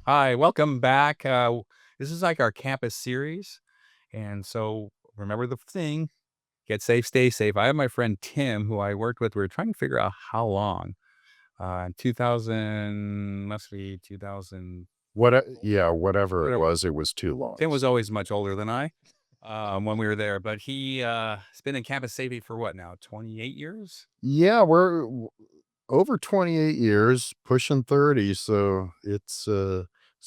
Hi, welcome back. This is like our campus series. And so remember the thing, get safe, stay safe. I have my friend Tim, who I worked with. We were trying to figure out how long. 2000, must be 2000. Yeah, whatever Whatever. it was too long. Tim was always much older than I when we were there, but he's been in campus safety for what now, 28 years? Yeah, over 28 years, pushing 30, so it's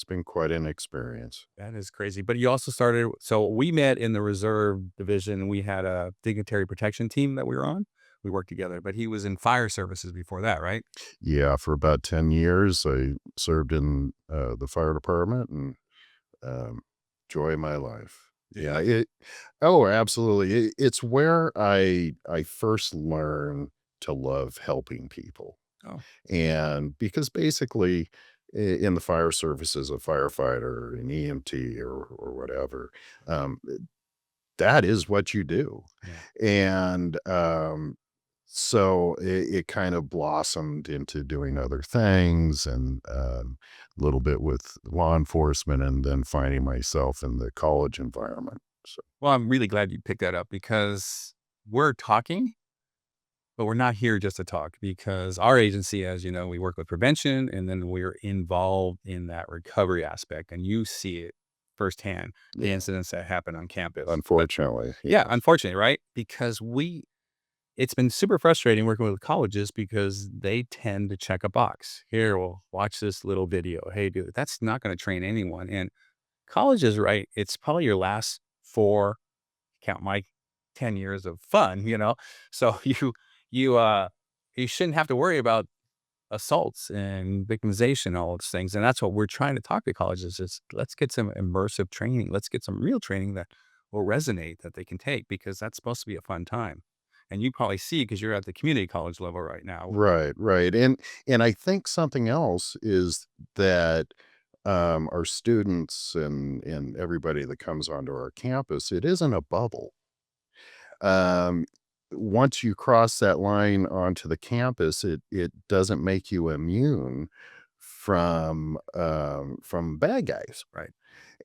been quite an experience. That is crazy. But you also started, so we met in the reserve division. We had a dignitary protection team that we were on. We worked together, but he was in fire services before that, right? Yeah, for about 10 years, I served in the fire department and um, joy of my life. Yeah. Yeah, oh, absolutely. It's where I first learned to love helping people. Oh, And because basically in the fire service as a firefighter, an EMT or whatever, um, that is what you do. yeah. And so it kind of blossomed into doing other things and a little bit with law enforcement and then finding myself in the college environment. So, Well, I'm really glad you picked that up because we're talking, but we're not here just to talk because our agency, as you know, we work with prevention and then we're involved in that recovery aspect. And you see it firsthand, the yeah, incidents that happen on campus. But unfortunately, yeah, yes. unfortunately, right? Because it's been super frustrating working with colleges because they tend to check a box. Here, well, watch this little video. Hey, dude, that's not going to train anyone. And colleges, right? It's probably your last four, count my 10 years of fun. So you, uh, you shouldn't have to worry about assaults and victimization, all those things. And that's what we're trying to talk to colleges is let's get some immersive training. Let's get some real training that will resonate that they can take because that's supposed to be a fun time. And you probably see because you're at the community college level right now. Right, right. And I think something else is that our students and everybody that comes onto our campus, it isn't a bubble. Um, Once you cross that line onto the campus, it doesn't make you immune from bad guys. Right.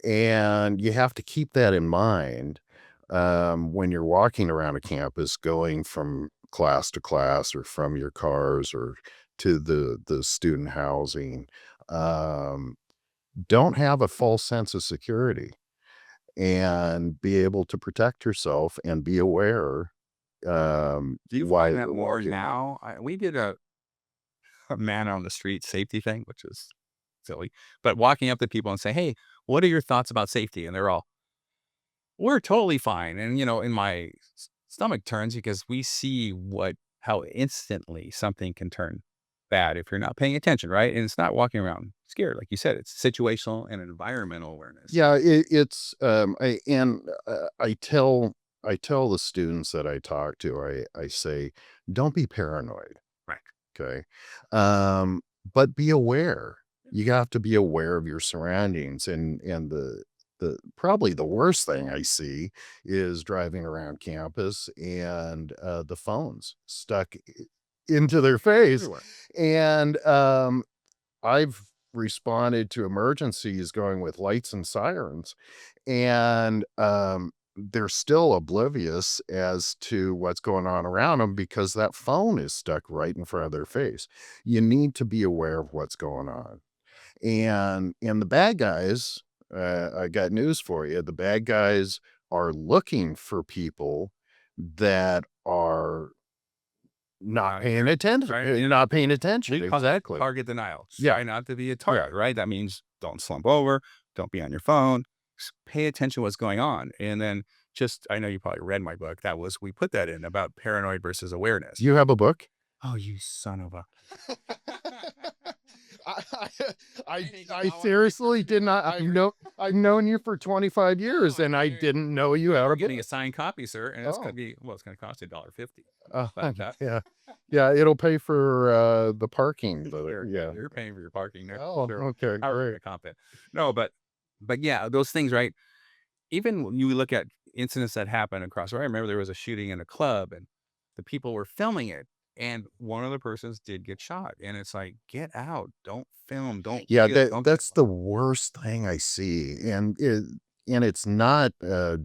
And you have to keep that in mind when you're walking around a campus, going from class to class, or from your cars, or to the student housing. Um, don't have a false sense of security and be able to protect yourself and be aware Do you why find that while more doing that. now? We did a man on the street safety thing, which is silly, but walking up to people and say, "Hey, what are your thoughts about safety?" And they're all, "We're totally fine." And in my stomach turns because we see how instantly something can turn bad if you're not paying attention, right? And it's not walking around scared, like you said. It's situational and environmental awareness. Yeah, I tell the students that I talk to, I say, don't be paranoid. Right. Okay. But be aware. You have to be aware of your surroundings and the probably the worst thing I see is driving around campus and the phones stuck into their face. Everywhere. And I've responded to emergencies going with lights and sirens, and they're still oblivious as to what's going on around them because that phone is stuck right in front of their face. You need to be aware of what's going on. And the bad guys, I got news for you. The bad guys are looking for people that are not Not paying here, attention. right? Not paying attention. We call that Exactly. target denial. Yeah. Try not to be a Yeah. target, right? That means don't slump over, don't be on your phone, pay attention to what's going on. And then I know you probably read my book. We put that in about paranoid versus awareness. You have a book? Oh, you son of a. I I Anything I I want to refer seriously to did that. not. I've known you for 25 years, Oh, and I didn't know you had you're a getting a book. signed copy, sir. And it's going to Oh, be, well, it's going to cost you $1.50. uh, But yeah. Yeah, it'll pay for, the parking, but yeah. you're paying for your parking there. Oh, Sure. okay, However, great. you're comp it. No, but yeah, those things, right? Even when you look at incidents that happen across, right? I remember there was a shooting in a club and the people were filming it. and one of the persons did get shot, and it's like, "Get out, don't film, don't Yeah, video, don't get." that's the worst thing I see, and it's not,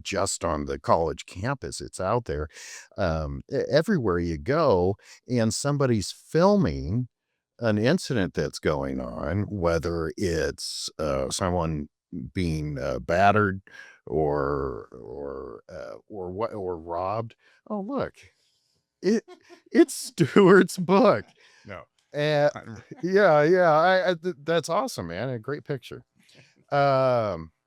just on the college campus, it's out there, everywhere you go, and somebody's filming an incident that's going on, whether it's, someone being, battered or robbed. "Oh, look, it it's Stuart's book." No. Uh, yeah, yeah, that's awesome, man, a great picture. Um,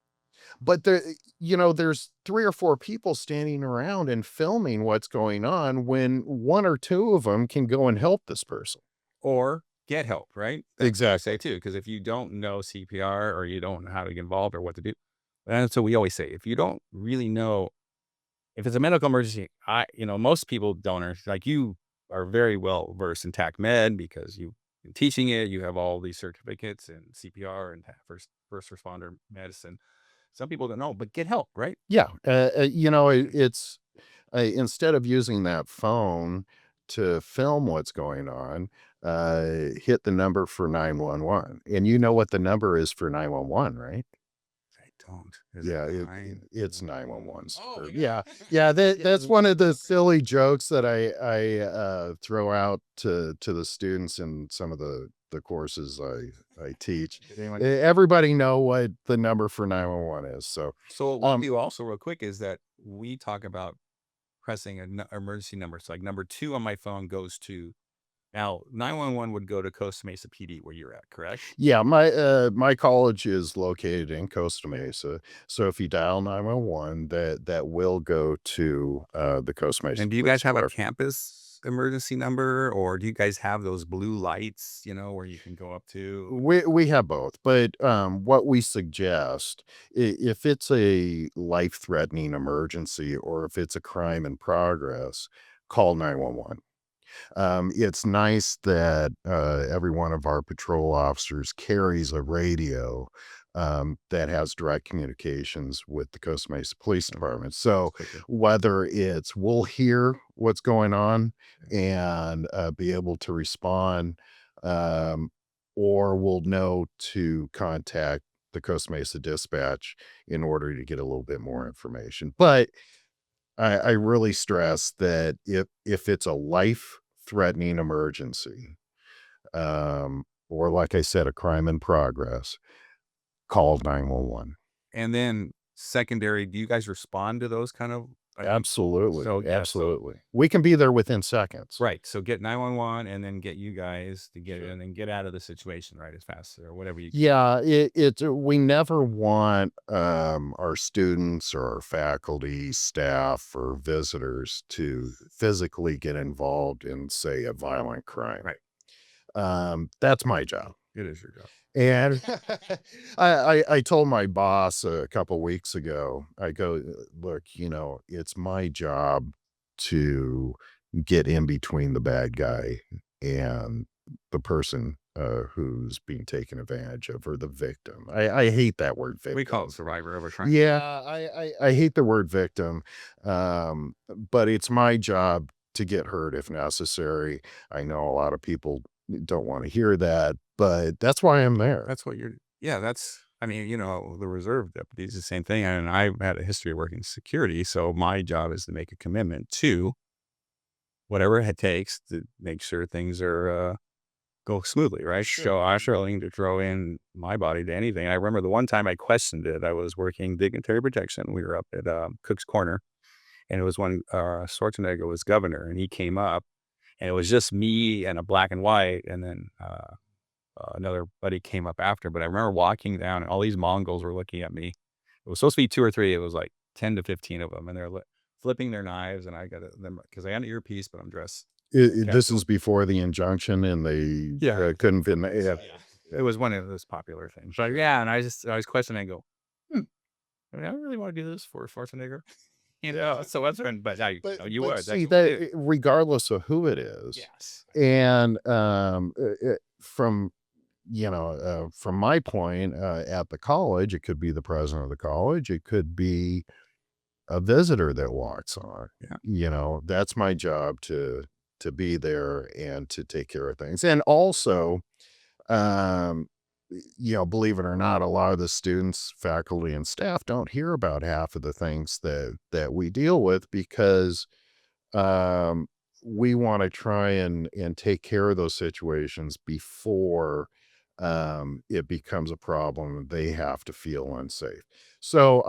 but there's 3 or 4 people standing around and filming what's going on when 1 or 2 of them can go and help this person. Or get help, right? That's what we say Exactly. too, because if you don't know CPR or you don't know how to get involved or what to do, and so we always say, if you don't really know if it's a medical emergency, most people don't like you are very well versed in TAC med because you've been teaching it. You have all these certificates in CPR and first responder medicine. Some people don't know, but get help, right? Yeah, it's instead of using that phone to film what's going on, hit the number for 911, and you know what the number is for 911, right? I don't. Is it Yeah, nine? it's 911. Oh my Yeah, god! yeah, that's one of the silly jokes that I throw out to the students in some of the courses I teach. Did anyone? Everybody know what the number for 911 is, so, So what we um do also real quick is that we talk about pressing an emergency number. So like number two on my phone goes to now 911 would go to Costa Mesa PD where you're at, correct? yeah, my college is located in Costa Mesa, so if you dial 911, that will go to, the Costa Mesa And do you guys Police have a Department. campus emergency number or do you guys have those blue lights, where you can go up to? We have both, but, what we suggest, if it's a life-threatening emergency or if it's a crime in progress, call 911. It's nice that every one of our patrol officers carries a radio that has direct communications with the Costa Mesa Police Oh, Department. that's So quicker. whether it's we'll hear what's going on and be able to respond, um, or we'll know to contact the Costa Mesa dispatch in order to get a little bit more information. But I really stress that if it's a life-threatening emergency, or like I said, a crime in progress, call 911. And then secondary, do you guys respond to those kind of like Absolutely, so yeah, so absolutely. We can be there within seconds. right. So get 911 and then get you guys to get it and then get out of the situation right as fast or whatever you Yeah, we never want, our students or our faculty, staff, or visitors to physically get involved in, say, a violent crime. right. That's my job. It is your job. And I told my boss a couple weeks ago, I go, Look, it's my job to get in between the bad guy and the person who's being taken advantage of or the victim. I hate that word We call it victim. survivor of a crime. Yeah, I hate the word victim, but it's my job to get hurt if necessary. I know a lot of people don't want to hear that, but that's why I'm there. That's what you're yeah, I mean, the reserve deputy is the same thing, and I've had a history of working security, so my job is to make a commitment to whatever it takes to make sure things are, go smoothly, right? Sure. So I'm willing to throw in my body to anything. I remember the one time I questioned it, I was working dignitary protection. We were up at, Cook's Corner, and it was when, Schwarzenegger was governor, and he came up, and it was just me and a black and white, and then, another buddy came up after, but I remember walking down and all these Mongols were looking at me. It was supposed to be 2 or 3, it was like 10 to 15 of them, and they're flipping their knives, and I got them because I had an earpiece, but I'm dressed This casual. is before the injunction and they Yeah. couldn't fit. Yeah. Yeah. It was one of those popular things. But yeah, and I was questioning, I go, "Hmm, I mean, I really wanna do this for Schwarzenegger?" So that's when but now you But would, that's see what we that do. regardless of who it is, Yes. and from my point at the college, it could be the president of the college, it could be a visitor that walks on. Yeah. That's my job to be there and to take care of things. And also, um, believe it or not, a lot of the students, faculty, and staff don't hear about half of the things that we deal with because um, we want to try and take care of those situations before it becomes a problem and they have to feel unsafe. So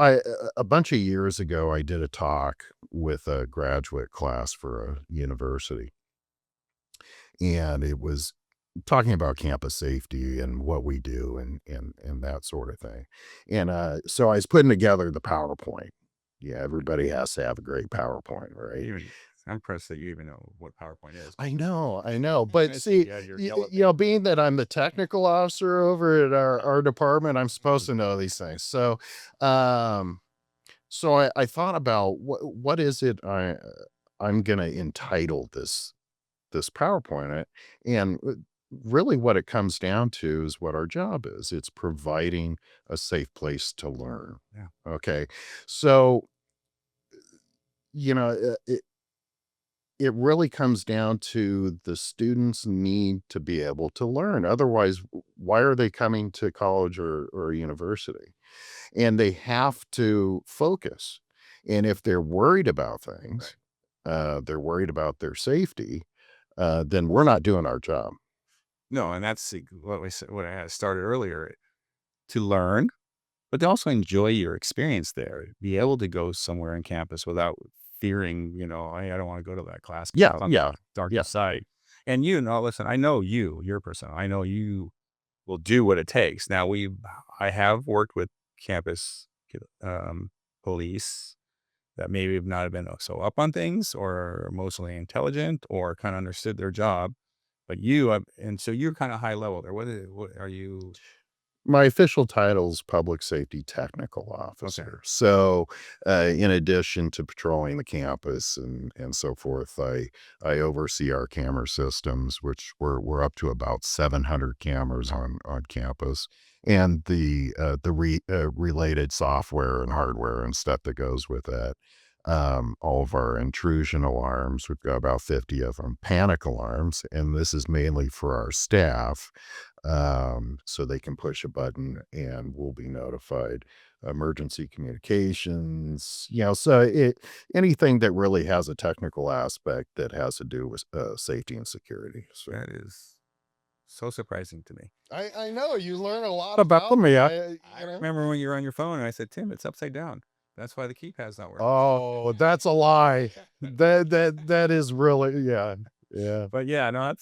a bunch of years ago, I did a talk with a graduate class for a university, and it was talking about campus safety and what we do and that sort of thing. And so I was putting together the PowerPoint. Yeah, everybody has to have a great PowerPoint, right? Even I'm impressed that you even know what PowerPoint is. I know, but It's see, yeah, you're yellow. being that I'm the technical officer over at our department, I'm supposed to know these things. Um, so I thought about what is it I'm gonna entitle this PowerPoint, and really what it comes down to is what our job is. It's providing a safe place to learn. Yeah. Okay, so you know, uh, it really comes down to the students need to be able to learn. Otherwise, why are they coming to college or university? And they have to focus. And if they're worried about Right. things, they're worried about their safety, then we're not doing our job. No, and that's what we said, what I had started earlier, to learn, but to also enjoy your experience there. Be able to go somewhere on campus without fearing, "Hey, I don't wanna go to that class 'cause Yeah, it's on yeah, dark yeah, inside." And listen, I know you're a person. I know you will do what it takes. Now I have worked with campus, um, police that maybe have not been so up on things or emotionally intelligent or kinda understood their job. But and so you're kinda high level there. What are you? my official title is public safety technical Okay. officer. So, in addition to patrolling the campus and so forth, I oversee our camera systems, which we're up to about 700 cameras on campus, and the related software and hardware and stuff that goes with that. All of our intrusion alarms, we've got about 50 of them, panic alarms, and this is mainly for our staff, so they can push a button and we'll be notified. Emergency communications, so anything that really has a technical aspect that has to do with safety and security. So That is so surprising to me. I know you learn a lot about me. I remember when you were on your phone and I said, "Tim, it's upside down. That's why the keypad's not working." Oh, that's a lie. That is really, yeah, yeah, But yeah, no,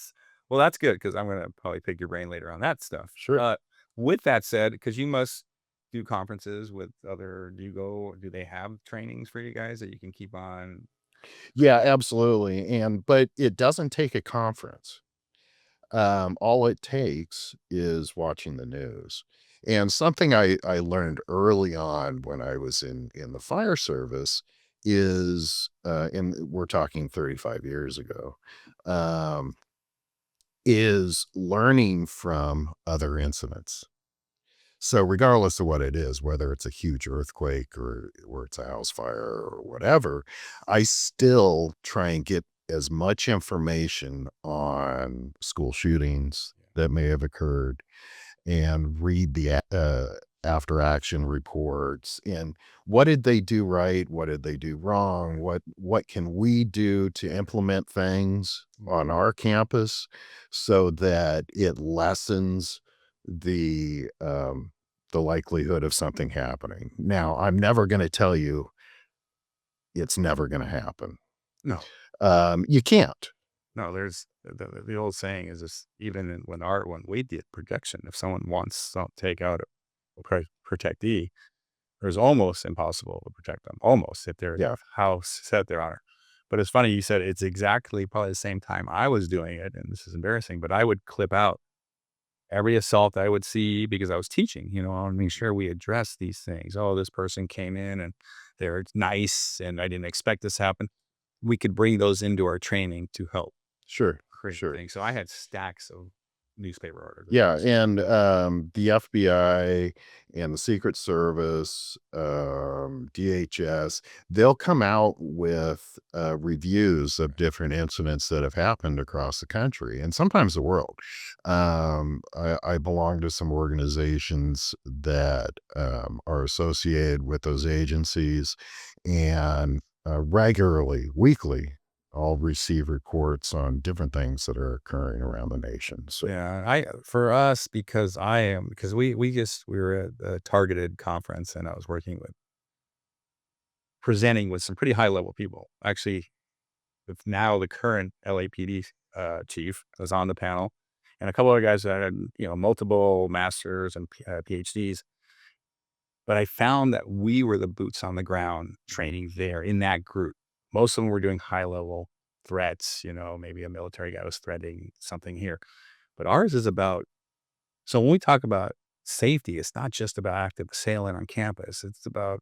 that's good because I'm gonna probably pick your brain later on that stuff. sure. With that said, because you must do conferences with do they have trainings for you guys that you can keep on? Yeah, absolutely. But it doesn't take a conference. All it takes is watching the news. And something I learned early on when I was in the fire service is, and we're talking 35 years ago, um, is learning from other incidents. So regardless of what it is, whether it's a huge earthquake or it's a house fire or whatever, I still try and get as much information on school shootings that may have occurred and read the after action reports and what did they do right, what did they do wrong, what can we do to implement things on our campus so that it lessens the likelihood of something happening. Now I'm never going to tell you it's never going to happen. No, You can't. no. There's the old saying is this: even when we did protection, if someone wants to take out a protectee, it was almost impossible to protect them. Almost if their Yeah, house set their honor. But it's funny you said it's exactly probably the same time I was doing it, and this is embarrassing. But I would clip out every assault I would see because I was teaching, I want to make sure we address these things. Oh, this person came in and they're nice and I didn't expect this to happen. We could bring those into our training to help sure, create sure. things. So I had stacks of newspaper articles. Yeah, and, Yeah. the FBI and the Secret Service, DHS, they'll come out with, reviews of different incidents that have happened across the country and sometimes the world. I belong to some organizations that, are associated with those agencies, and, regularly, weekly, I'll receive reports on different things that are occurring around the nation, so Yeah, I for us, because we were at a targeted conference, and I was presenting with some pretty high level people. Actually, with now the current LAPD chief was on the panel, and a couple other guys that had, multiple masters and PhDs. But I found that we were the boots on the ground training there in that group. Most of them were doing high level threats. Maybe a military guy was threatening something here, but ours is about. So when we talk about safety, it's not just about active assailant on campus. It's about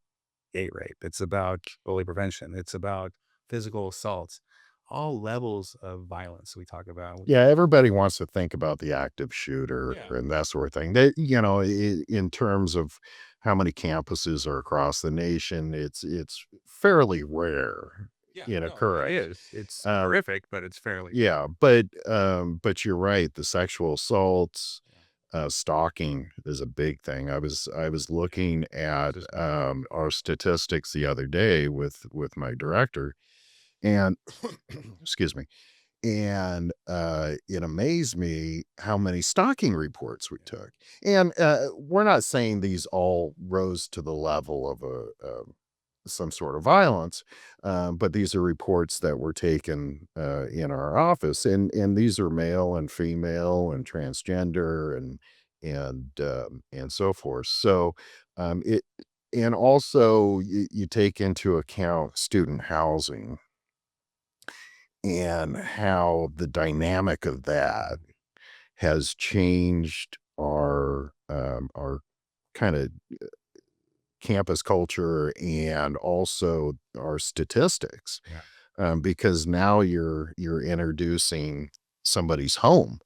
gay rape. It's about bully prevention. It's about physical assaults, all levels of violence we talk about. yeah, everybody wants to think about the active shooter Yeah. and that sort of thing. In terms of how many campuses are across the nation, it's fairly rare Yeah. in No, it occurrence. is. It's Uh, horrific, but it's fairly. yeah, but you're right. The sexual assaults, Yeah. stalking is a big thing. I was looking I was at just gonna. our statistics the other day with my director, and excuse me, and, it amazed me how many stalking reports we Yeah. took, and, we're not saying these all rose to the level of some sort of violence, but these are reports that were taken, in our office, and these are male and female and transgender and so forth, so, it and also you take into account student housing and how the dynamic of that has changed our kind of campus culture and also our statistics, Yeah. because now you're introducing somebody's home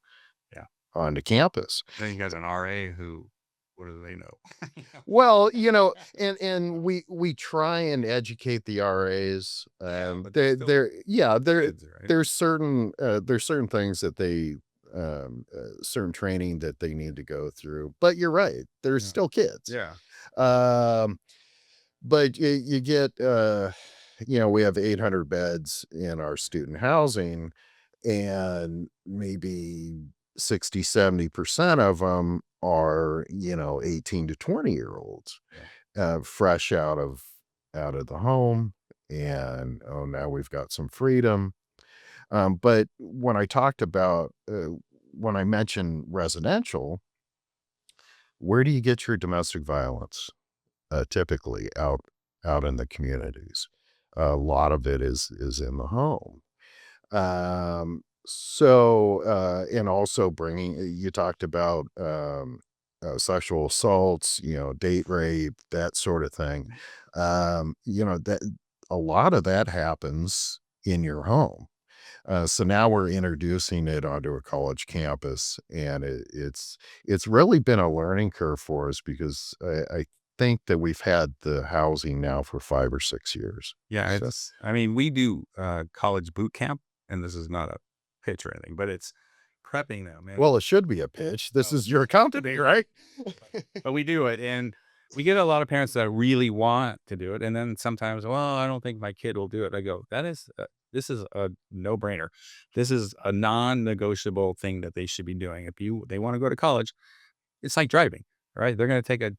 Yeah. onto campus. Then you got an RA who, what do they know? Well, and we try and educate the RAs. Yeah, but they're still They're yeah, kids, right? there's certain things that they certain training that they need to go through. But you're right, they're Yeah. still kids. Yeah. Um, but you get we have 800 beds in our student housing, and maybe 60-70% of them are 18 to 20-year olds, Yeah. fresh out of the home, and oh, now we've got some freedom. But when I mentioned residential, where do you get your domestic violence? Typically out in the communities. A lot of it is in the home. And also bringing, you talked about, sexual assaults, date rape, that sort of thing. That a lot of that happens in your home. So now we're introducing it onto a college campus, and it's really been a learning curve for us because I think that we've had the housing now for 5 or 6 years. Yeah, So, I mean, we do college boot camp, and this is not a pitch or anything, but it's prepping them. And well, it should be a pitch. This oh, is your company, right? but we do it, and we get a lot of parents that really want to do it, and then sometimes, well, I don't think my kid will do it. I go, this is a no brainer. This is a non negotiable thing that they should be doing. If they want to go to college, it's like driving, right? They're going to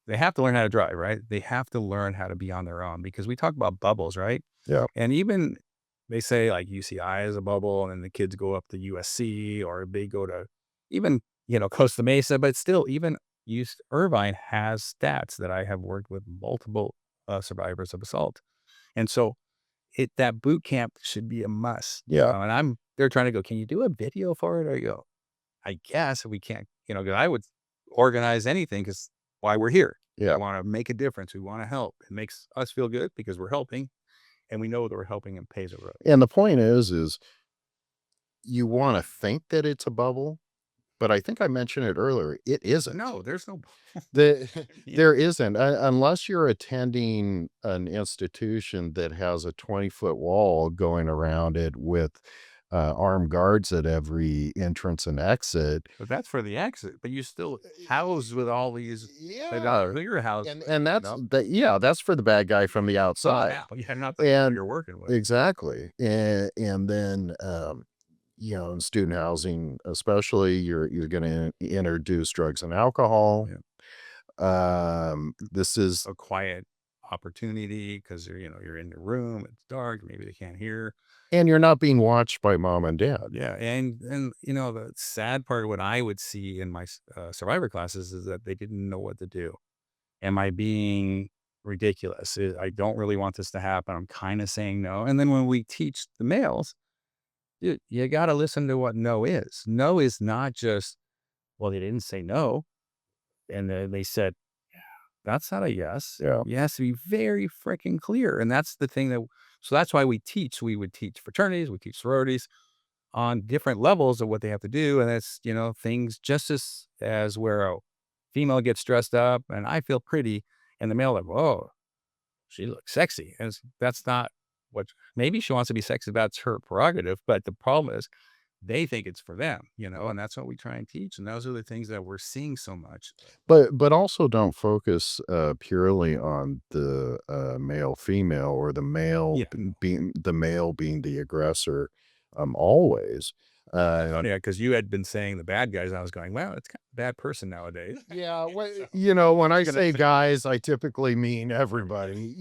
they have to learn how to drive, right? They have to learn how to be on their own because we talk about bubbles, right? Yeah, And even they say like UCI is a bubble, and then the kids go up to USC or they go to even, Costa Mesa, but still, even Irvine has stats that I have worked with multiple survivors of assault. And so that boot camp should be a must. yeah, And they're trying to go, can you do a video for it? Or you go, I guess we can't, 'cause I would organize anything because why we're here. We yeah. want to make a difference. We want to help. It makes us feel good because we're helping, and we know that we're helping and pays a road. And the point is you want to think that it's a bubble, but I think I mentioned it earlier, it isn't. No, there's no The yeah. there isn't, unless you're attending an institution that has a 20-foot wall going around it with, armed guards at every entrance and exit. But that's for the exit, but you still housed with all these like, Yeah, you're housed, and you that's know, that yeah, that's for the bad guy from the outside. somehow, yeah, not the people And you're working with. exactly, and then, in student housing, especially, you're gonna introduce drugs and alcohol. Yeah. This is A quiet opportunity because 'cause you're in the room, it's dark, maybe they can't hear. and you're not being watched by mom and dad. Yeah, and the sad part of what I would see in my survivor classes is that they didn't know what to do. Am I being ridiculous? I don't really want this to happen. I'm kinda saying no, and then when we teach the males, dude, you gotta listen to what no is. No is not just, "Well, they didn't say no," and then they said, "That's not a yes." Yeah. You has to be very freaking clear, and that's the thing that so that's why we would teach fraternities, we teach sororities on different levels of what they have to do, and that's, things just as where a female gets dressed up and I feel pretty, and the male like, "Whoa, she looks sexy," and that's not what maybe she wants to be sexy, that's her prerogative, but the problem is they think it's for them, and that's what we try and teach, and those are the things that we're seeing so much. But also don't focus, purely on the, male-female or Yeah. the male being the aggressor, always. It's Uh funny, because you had been saying the bad guys, I was going, "Wow, it's kind of a bad person nowadays." Yeah, So, when I you're gonna say say guys, I typically mean everybody.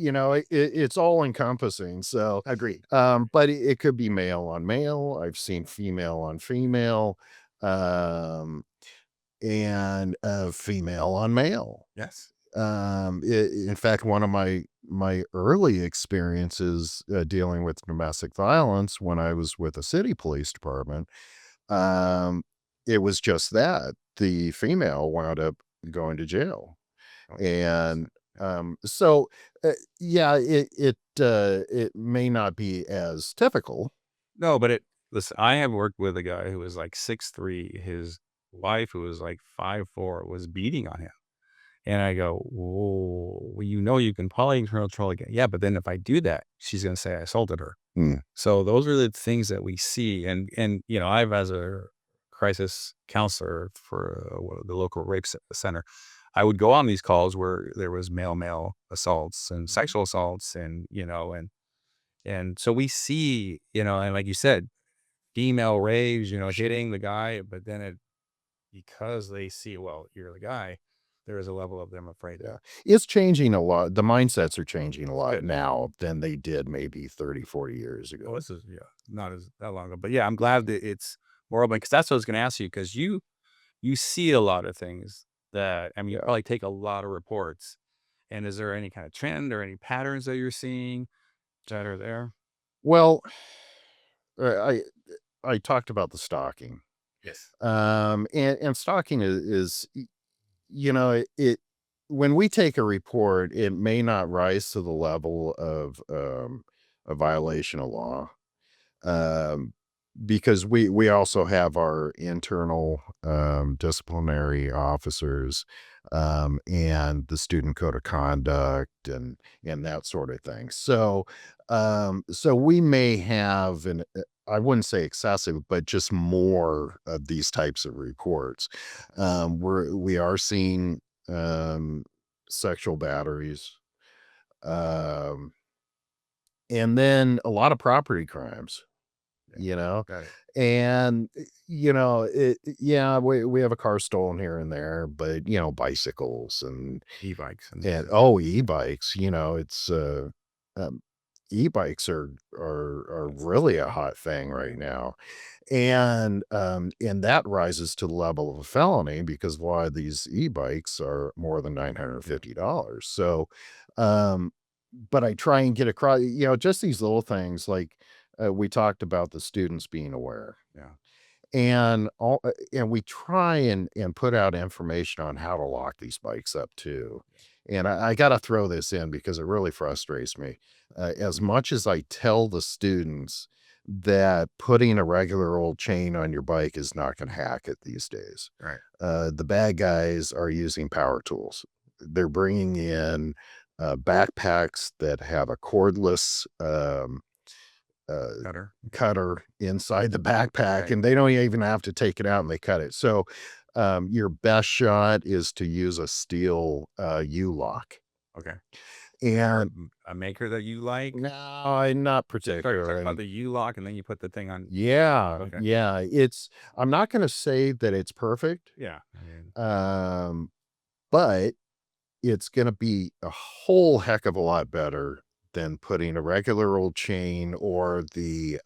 It's all encompassing. So, agreed. but it could be male on male. I've seen female on female, um, and female on male. Yes. In fact, one of my early experiences dealing with domestic violence when I was with the city police department, um, it was just that the female wound up going to jail, Oh, and so yeah, it may not be as typical. no, but listen, I have worked with a guy who was like 6'3". His wife, who was like 5'4", was beating on him. And I go, "Whoa, well, you can probably control again." Yeah, but then if I do that, she's gonna say I assaulted her. Mm, So those are the things that we see. And I've as a crisis counselor for the local center, I would go on these calls where there was male assaults and mhm. sexual assaults, and and so we see, and like you said, female raves, hitting the guy, but then because they see, well, you're the guy, there is a level of them afraid to Yeah, it's changing a lot. The mindsets are changing a lot good. now than they did maybe 30, 40 years Well, ago. this is, yeah, not as that long ago, but yeah, I'm glad that it's more open because that's what I was going to ask you because you see a lot of things that I mean, you Yeah. probably take a lot of reports. And is there any kind of trend or any patterns that you're seeing that are there? Well, I talked about the stalking. Yes. And stalking is it when we take a report, it may not rise to the level of a violation of law. Um, because we also have our internal disciplinary officers, and the student code of conduct and that sort of thing. So we may have an I wouldn't say excessive, but just more of these types of reports. We are seeing um, sexual batteries, um, and then a lot of property crimes. Yeah. You know? Got it. And, yeah, we have a car stolen here and there, but, bicycles E-bikes and and oh, e-bikes, it's, um, e-bikes are really a hot thing right now. And that rises to the level of a felony because a lot of these e-bikes are more than $950. So, um, but I try and get across, just these little things like we talked about the students being aware, yeah. and we try and put out information on how to lock these bikes up too. And I got to throw this in because it really frustrates me. As much as I tell the students that putting a regular old chain on your bike is not going to hack it these days. Right. The bad guys are using power tools. They're bringing in backpacks that have a cordless uh, Cutter. cutter inside the backpack, Right. and they don't even have to take it out and they cut it. So, your best shot is to use a steel U-lock. Okay. Or And a maker that you like? no, not Sorry, you're talking about particularly. the U-lock and then you put the thing on. Yeah, Okay. yeah. I'm not going to say that it's perfect, Yeah. I mean, um, but it's going to be a whole heck of a lot better than putting a regular old chain or the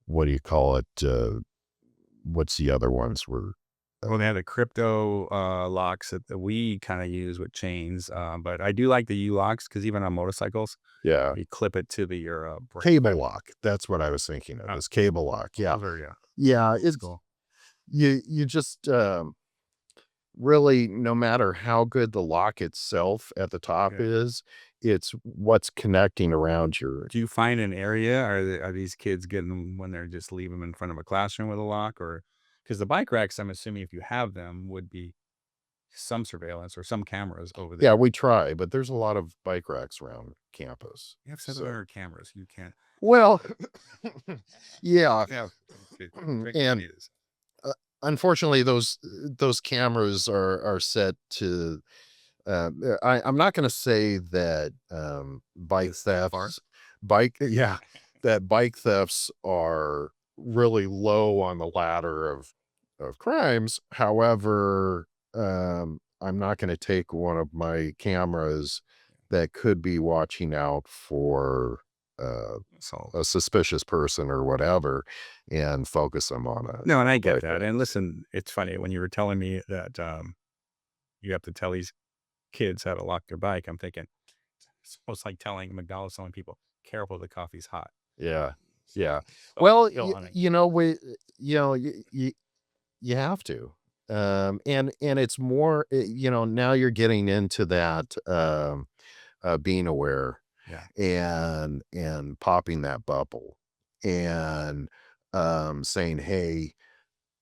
what do you call it? What's the other ones were? well, they have the crypto locks that we kind of use with chains. But I do like the U-locks because even on motorcycles, Yeah, you clip it to the your brake. cable lock. That's what I was thinking of. Oh, Is cable lock. Yeah, those are, yeah, yeah. that's It's cool. you just really, no matter how good the lock itself at the top Yeah. is, it's what's connecting around your. Do you find an area? Are these kids getting them when they're just leave them in front of a classroom with a lock, or because the bike racks, I'm assuming if you have them, would be some surveillance or some cameras over there. Yeah, we try, but there's a lot of bike racks around campus. You have So, 700 cameras. You can't. well, yeah, Yeah. Big and money is. uh, unfortunately, those cameras are set to. I'm not going to say that bike This that far. thefts, bike yeah, that bike thefts are really low on the ladder of crimes. However, I'm not going to take one of my cameras that could be watching out for So a suspicious person or whatever and focus them on a no, and I get bike that. theft. And listen, it's funny when you were telling me that you have to tell these kids how to lock their bike. I'm thinking it's almost like telling McDonald's telling people, "Careful, the coffee's hot." Yeah. Yeah. Oh, Well, still on it. you have to. And it's more, now you're getting into that, being aware Yeah. and popping that bubble and, saying, "Hey,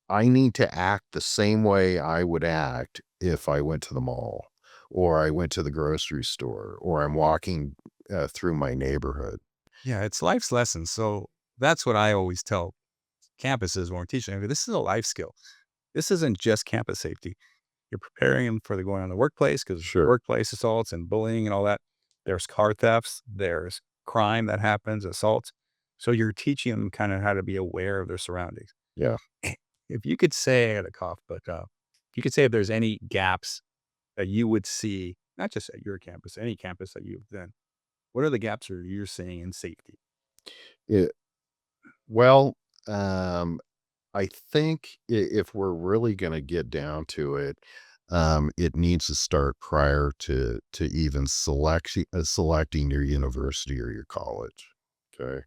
I need to act the same way I would act if I went to the mall or I went to the grocery store or I'm walking, through my neighborhood." Yeah, it's life's lessons. So that's what I always tell campuses when we're teaching. I go, this is a life skill. This isn't just campus safety. You're preparing them for the going on the workplace because Sure. workplace assaults and bullying and all that. There's car thefts. There's crime that happens, assaults. So you're teaching them kind of how to be aware of their surroundings. Yeah. If you could say, I got a cough, but if you could say if there's any gaps that you would see, not just at your campus, any campus that you've been, what are the gaps that you're seeing in safety? It well, um, I think if we're really gonna get down to it, it needs to start prior to even selecting your university or your college, okay?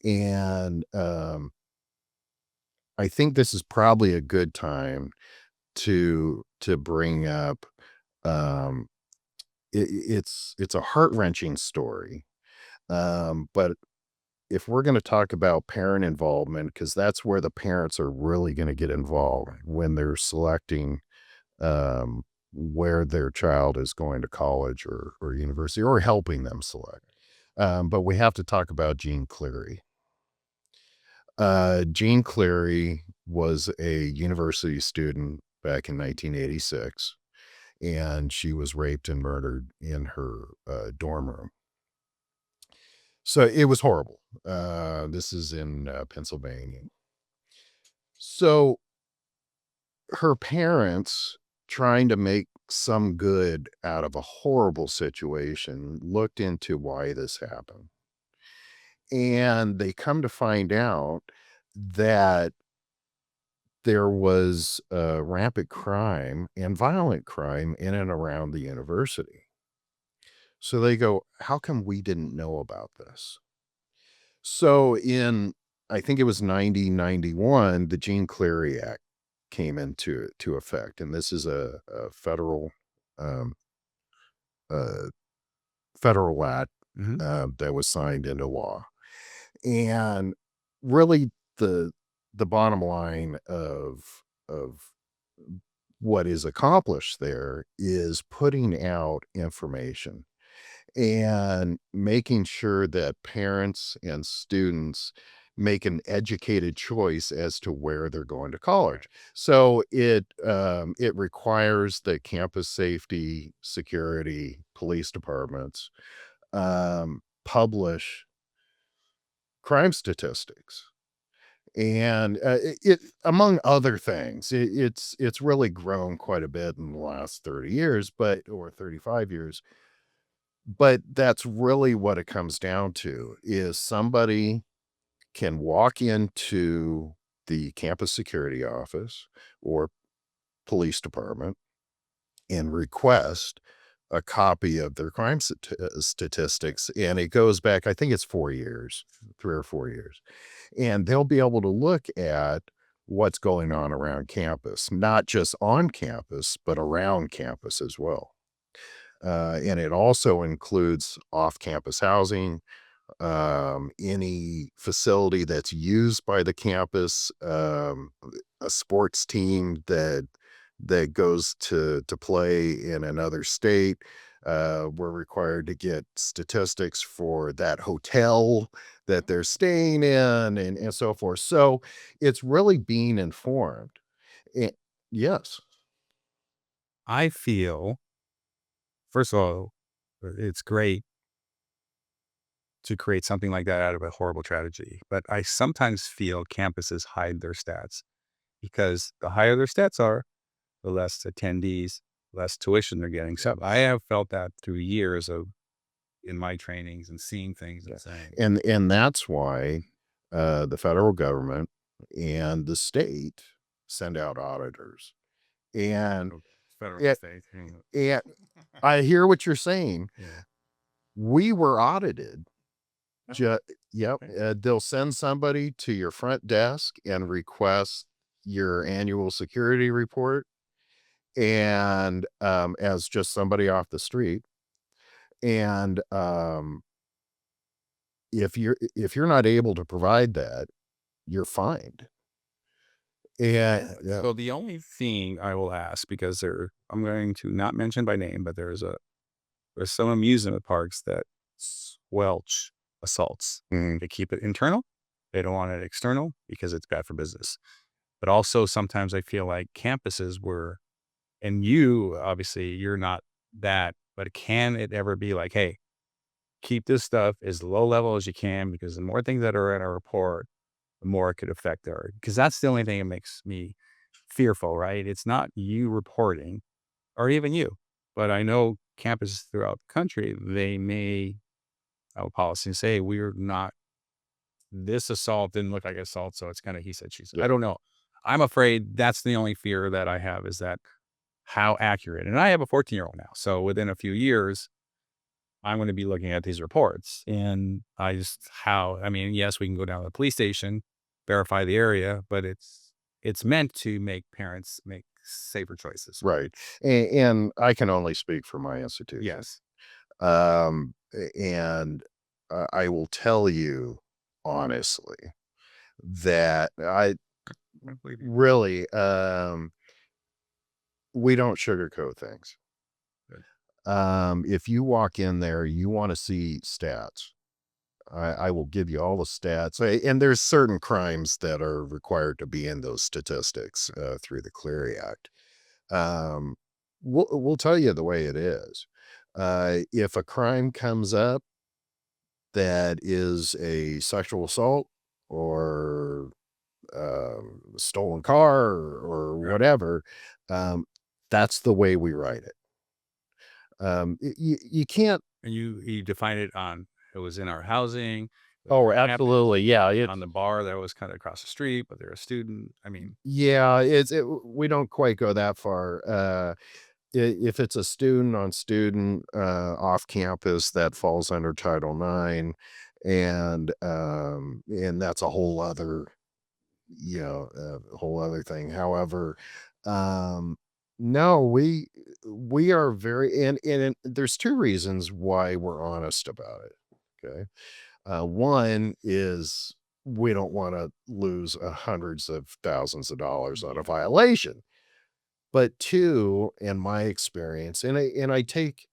And, I think this is probably a good time to bring up, um, it's a heart-wrenching story, but if we're going to talk about parent involvement, because that's where the parents are really going to get involved Right. when they're selecting where their child is going to college or university or helping them select. But we have to talk about Jean Cleary. Jean Cleary was a university student back in 1986, and she was raped and murdered in her dorm room. So it was horrible. This is in Pennsylvania. So her parents, trying to make some good out of a horrible situation, looked into why this happened. And they come to find out that there was rampant crime and violent crime in and around the university. So they go, how come we didn't know about this? So in I think it was 1991, the Jean Cleary Act came into to effect, and this is a um, uh, federal act Hmm. that was signed into law. And really the the bottom line of what is accomplished there is putting out information and making sure that parents and students make an educated choice as to where they're going to college. So it requires that campus safety, security, police departments publish crime statistics. And it among other things, it's really grown quite a bit in the last 30 years, but or 35 years. But that's really what it comes down to is somebody can walk into the campus security office or police department and request a copy of their crime statistics. And it goes back, I think it's 4 years, 3 or 4 years. And they'll be able to look at what's going on around campus, not just on campus, but around campus as well. And it also includes off campus housing, any facility that's used by the campus, a sports team that goes to play in another state. We're required to get statistics for that hotel that they're staying in and so forth. So it's really being informed. And yes. I feel, first of all, it's great to create something like that out of a horrible tragedy. But I sometimes feel campuses hide their stats because the higher their stats are, the less attendees, less tuition they're getting. So Yep. I have felt that through years of in my trainings and seeing things Yeah. and saying, And that's why the federal government and the state send out auditors. And "Oh, federal and it, state. and I hear what you're saying. Yeah. We were audited. Oh, Ju- yep. okay. They'll send somebody to your front desk and request your annual security report, and as just somebody off the street. And if you're not able to provide that, you're fined. Yeah, Yeah. yeah, So the only thing I will ask, because I'm going to not mention by name, but there's some amusement parks that squelch assaults. mhm, They keep it internal. They don't want it external because it's bad for business. But also sometimes I feel like campuses were, and you obviously you're not that, but can it ever be like, hey, keep this stuff as low level as you can because the more things that are in a report, the more it could affect our, because that's the only thing that makes me fearful, right? It's not you reporting or even you, but I know campuses throughout the country, they may have a policy and say, we're not, this assault didn't look like assault. So it's kind of he said, she said. yeah, I don't know. I'm afraid that's the only fear that I have is that how accurate. And I have a 14-year-old now. So within a few years, I'm going to be looking at these reports and I just how, I mean, yes, we can go down to the police station, verify the area, but it's meant to make parents make safer choices. right. And I can only speak for my institution. Yes. And I will tell you honestly that I I believe you. really, we don't sugarcoat things. Good. If you walk in there, you want to see stats. I will give you all the stats. And there's certain crimes that are required to be in those statistics through the Clery Act. Um, we'll tell you the way it is. If a crime comes up that is a sexual assault or stolen car or Right. whatever, um, that's the way we write it. You can't. And you define it on it was in our housing, it was Oh, our campus, absolutely, yeah. on the bar that was kind of across the street, but they're a student. I mean, Yeah, we don't quite go that far. If it's a student on student off campus, that falls under Title IX, and that's a whole other, a whole other thing. However, um, no, we are very, and there's two reasons why we're honest about it. Okay. One is we don't want to lose hundreds of thousands of dollars on a Yeah. violation. But two, in my experience, and I take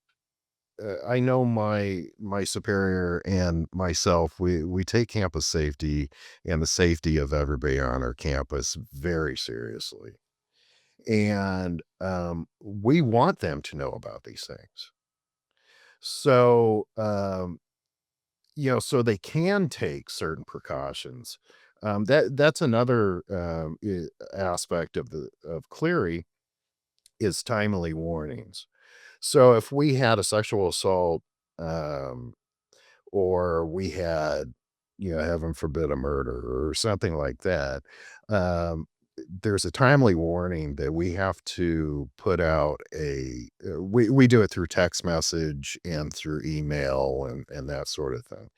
I know my superior and myself, we take campus safety and the safety of everybody on our campus very seriously. And we want them to know about these things. So so they can take certain precautions. That's another aspect of the of Cleary is timely warnings. So if we had a sexual assault, um, or we had, heaven forbid, a murder or something like that, um, there's a timely warning that we have to put out we do it through text message and through email and that sort of thing.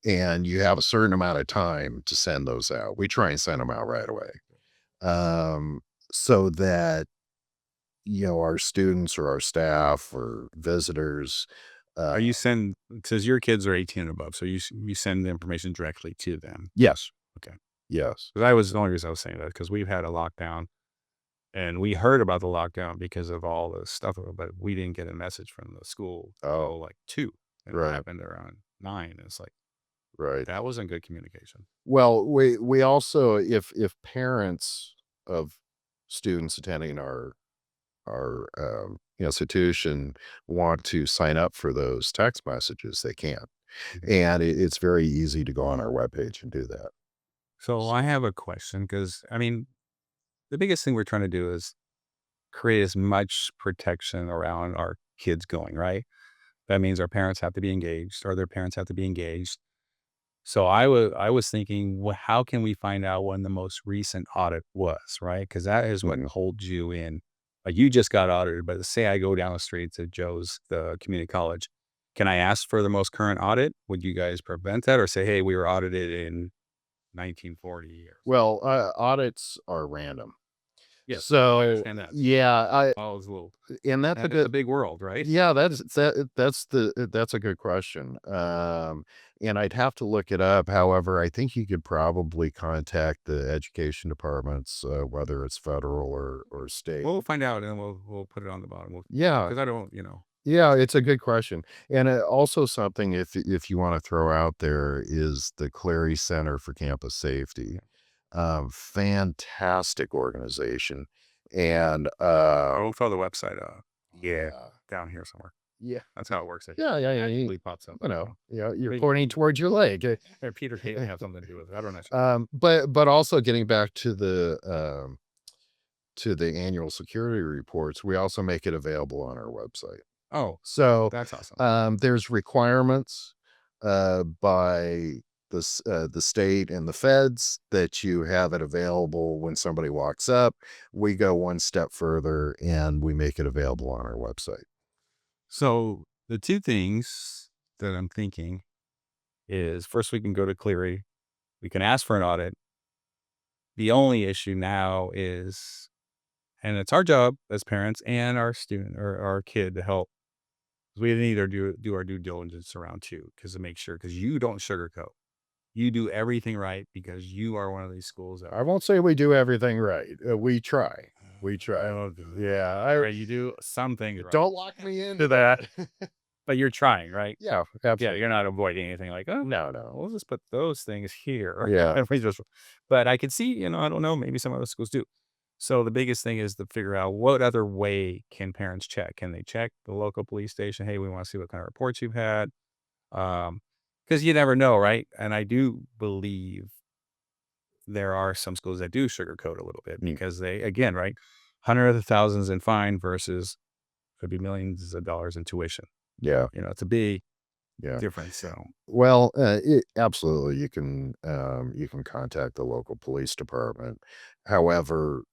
And you have a certain amount of time to send those out. We try and send them out right away. Um, so that our students or our staff or visitors. Uh, Are you send because your kids are 18 and above, so you send the information directly to them? yes, Okay. yes, 'Cause I was the only reason I was saying that because we've had a lockdown, and we heard about the lockdown because of all the stuff, but we didn't get a message from the school oh, till, like, 2, and it right, happened around 9, and it's like, right. that wasn't good communication. Well, we also, if parents of students attending our institution want to sign up for those text messages, they can, Mhm. and it's very easy to go on our webpage and do that. So I have a question because, I mean, the biggest thing we're trying to do is create as much protection around our kids going, right? That means our parents have to be engaged or their parents have to be engaged. So I was thinking, well, how can we find out when the most recent audit was, right? Because that is what Mhm. holds you in. Like you just got audited, but say I go down the street to Joe's, the community college. Can I ask for the most current audit? Would you guys prevent that or say, hey, we were audited in 1940 or something? Well, audits are random. Yes, I So, understand that. yeah, Oh, it's a little, and that's a it's a good. big world, right? Yeah, that's a good question. And I'd have to look it up. However, I think you could probably contact the education departments, whether it's federal or state. We'll find out and we'll put it on the bottom. Yeah, Because I don't. yeah, it's a good question. And also something, if you want to throw out there, is the Clary Center for Campus Safety. Fantastic organization. And Or we'll throw the website, yeah, yeah, down here somewhere. yeah, That's how it works. It yeah, yeah, yeah. magically pops up. I don't know. You're Maybe pointing towards your leg. Peter Kay may have something to do with it. I don't know. But also getting back to the annual security reports, we also make it available on our website. Oh, So that's awesome. there's requirements by the state and the feds that you have it available when somebody walks up. We go one step further and we make it available on our website. So the two things that I'm thinking is first we can go to Cleary. We can ask for an audit. The only issue now is, and it's our job as parents and our student or our kid to help. We need to do our due diligence around too, because to make sure, because you don't sugarcoat. You do everything right because you are one of these schools that I won't say we do everything right. We try. We I try. don't do it. Yeah, Right, you do some things right. don't lock me into that. But you're trying, right? Yeah, Yeah, absolutely. you're not avoiding anything like, "Oh, No, no. we'll just put those things here." Yeah. And we just but I can see, I don't know, maybe some other schools do. So the biggest thing is to figure out what other way can parents check? Can they check the local police station? "Hey, we wanna see what kind of reports you've had." Because you never know, right? And I do believe there are some schools that do sugarcoat a little bit Mm, because they again, right? Hundreds of thousands in fine versus could be millions of dollars in tuition. yeah, It's a big yeah. difference. So Well, absolutely, you can contact the local police department. However,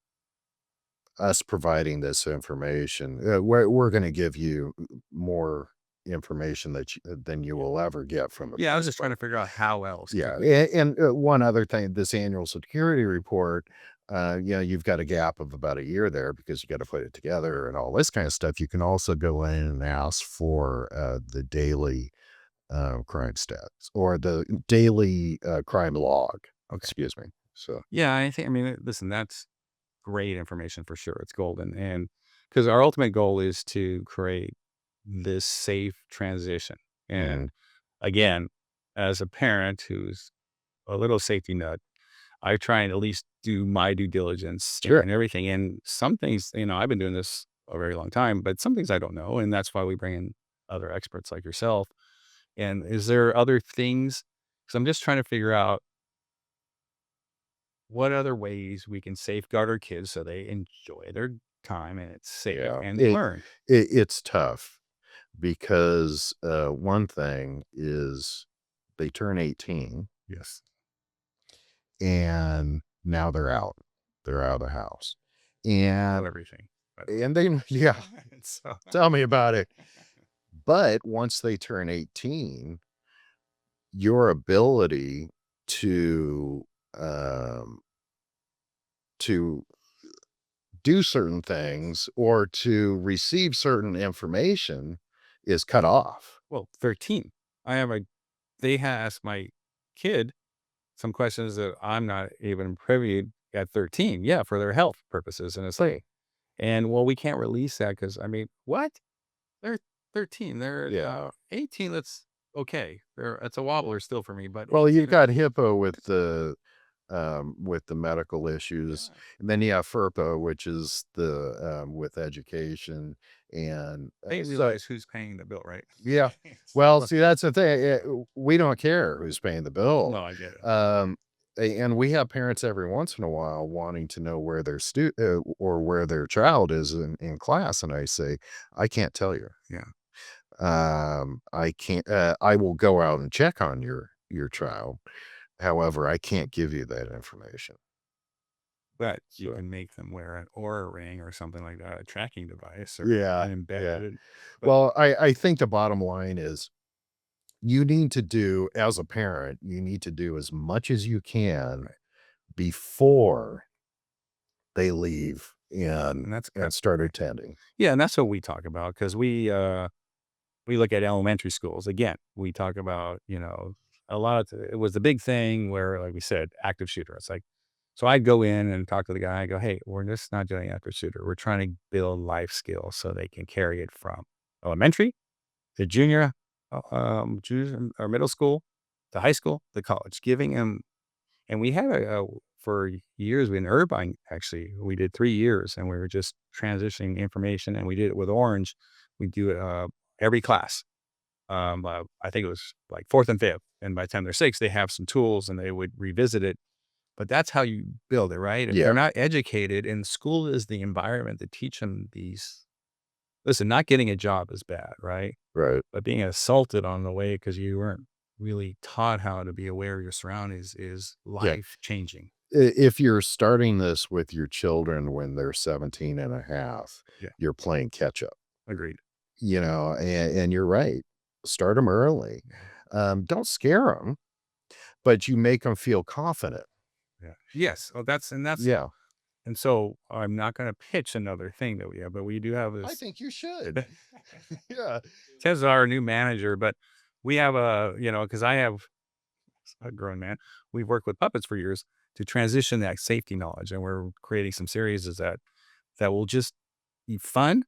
us providing this information, we're going to give you more information than you yeah. will ever get from the Yeah, I was police just trying to department. figure out how else could Yeah, we. and one other thing, this annual security report, you've got a gap of about a year there because you got to put it together and all this kind of stuff. You can also go in and ask for the daily crime stats or the daily crime log. Okay. Excuse me. So Yeah, I think, I mean, listen, that's great information for sure. It's golden. And because our ultimate goal is to create this safe transition. And mhm. again, as a parent who's a little safety nut, I try and at least do my due diligence Sure. and everything. And some things, I've been doing this a very long time, but some things I don't know. And that's why we bring in other experts like yourself. And is there other things? Because I'm just trying to figure out what other ways we can safeguard our kids so they enjoy their time and it's safe Yeah. and they learn. It's tough because one thing is they turn 18 Yes. and now they're out. They're out of the house. Not And everything, by the way. and they yeah, So tell me about it. But once they turn 18, your ability to um to do certain things or to receive certain information is cut off. well, 13. I have a they asked my kid some questions that I'm not even privy at 13. Yeah, for their health purposes. And it's like, and well, we can't release that because I mean, what? They're 13. They're Yeah. 18. That's okay. It's a wobbler still for me, but Well, you've 18. got HIPAA with the medical Yeah. issues, and then you have FERPA, which is the with education, and They so realize who's paying the bill, right? yeah. Well, So, see, that's the thing. We don't care who's paying the bill, no, I get it. um, and we have parents every once in a while wanting to know where their or where their child is in class, and I say, I can't tell you. Yeah. I can't. I will go out and check on your child. However, I can't give you that information. But you So can make them wear an Aura ring or something like that, a tracking device or yeah, an yeah. embedded. But Well, I think the bottom line is you need to do as a parent, you need to do as much as you can right, before they leave and that's and cut. start attending. Yeah, and that's what we talk about because we look at elementary schools. Again, we talk about, a lot of it was the big thing where, like we said, active shooter. It's like, so I'd go in and talk to the guy. I go, hey, we're just not doing active shooter. We're trying to build life skills so they can carry it from elementary to junior or middle school to high school to college, giving them. And we had for years in Irvine, actually, we did 3 years and we were just transitioning information and we did it with Orange. We do it every class. I think it was like fourth and fifth. And by the time they're six, they have some tools and they would revisit it. But that's how you build it, right? If they're Yeah, not educated and school is the environment to teach them these, listen, not getting a job is bad, right? right. But being assaulted on the way because you weren't really taught how to be aware of your surroundings is Yeah. life changing. If you're starting this with your children when they're 17 and a half, Yeah, you're playing catch up. agreed. And you're right. Start them early. Don't scare them, but you make them feel confident. Yeah. Yes. Well, that's Yeah. and so I'm not going to pitch another thing that we have, but we do have I this. think you should. Yeah. Ted's our new manager, but we have because I have a grown man. We've worked with puppets for years to transition that safety knowledge, and we're creating some series is that will just be fun.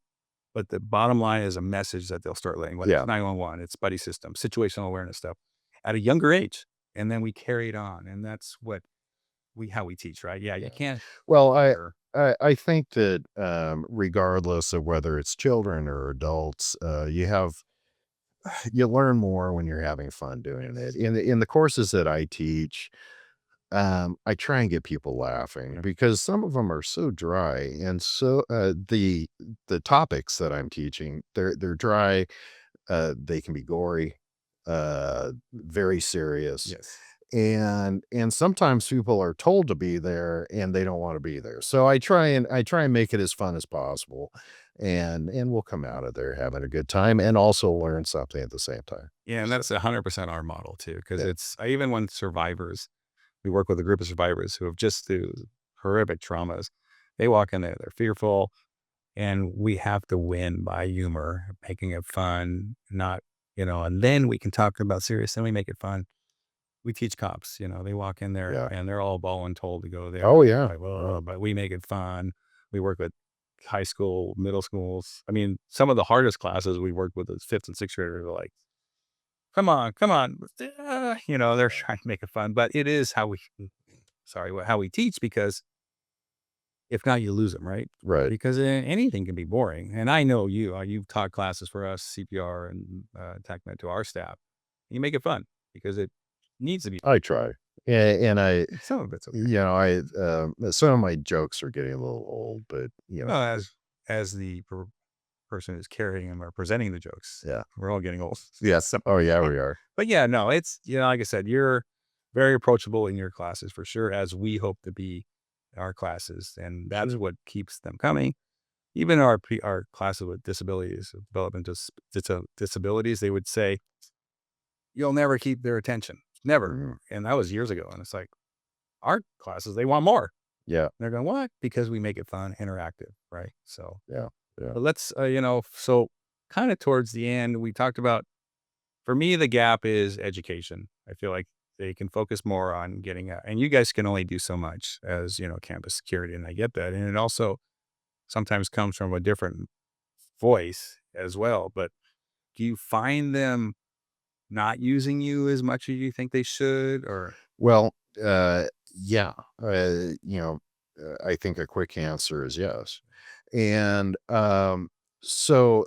But the bottom line is a message that they'll start laying, whether it's Yeah. 911, it's buddy system, situational awareness stuff at a younger age. And then we carry it on. And that's what how we teach, right? Yeah, you Yeah. can't Well, scare. I think that, regardless of whether it's children or adults, you learn more when you're having fun doing it. Yes. In the courses that I teach, I try and get people laughing Yeah. because some of them are so dry and so, the topics that I'm teaching, they're dry, they can be gory, very serious. Yes. And sometimes people are told to be there and they don't want to be there. So I try and make it as fun as possible. And we'll come out of there having a good time and also learn something at the same time. Yeah. And So that's 100% our model too. Cause yeah. even when survivors, we work with a group of survivors who have just through horrific traumas, they walk in there, they're fearful, and we have to win by humor, making it fun, not and then we can talk about serious, then we make it fun. We teach cops, they walk in there Yeah. and they're all told to go there. Oh, yeah. Like, Oh, well, but we make it fun. We work with high school, middle schools. I mean, some of the hardest classes we work with is fifth and sixth graders are like, come on. They're trying to make it fun, but it is how we teach because if not, you lose them, right? right. Because anything can be boring. And I know you've taught classes for us, CPR and TACMED to our staff. You make it fun because it needs to be. I try. And Some of it's okay. some of my jokes are getting a little old, but, Well, as the person who's carrying them or presenting the jokes, yeah. we're all getting old. Yes. So, Oh, yeah, we are. but yeah, no, it's like I said, you're very approachable in your classes for sure, as we hope to be our classes, and that is what keeps them coming. Even our classes with disabilities, disabilities, they would say you'll never keep their attention, never, Mhm. and that was years ago. And it's like our classes, they want more. Yeah. They're going, what? Because we make it fun, interactive, right? So, Yeah. Yeah. but let's, so kind of towards the end, we talked about, for me, the gap is education. I feel like they can focus more on getting out, and you guys can only do so much as, campus security. And I get that. And it also sometimes comes from a different voice as well. But do you find them not using you as much as you think they should? Or, Well, yeah. I think a quick answer is yes. And, so,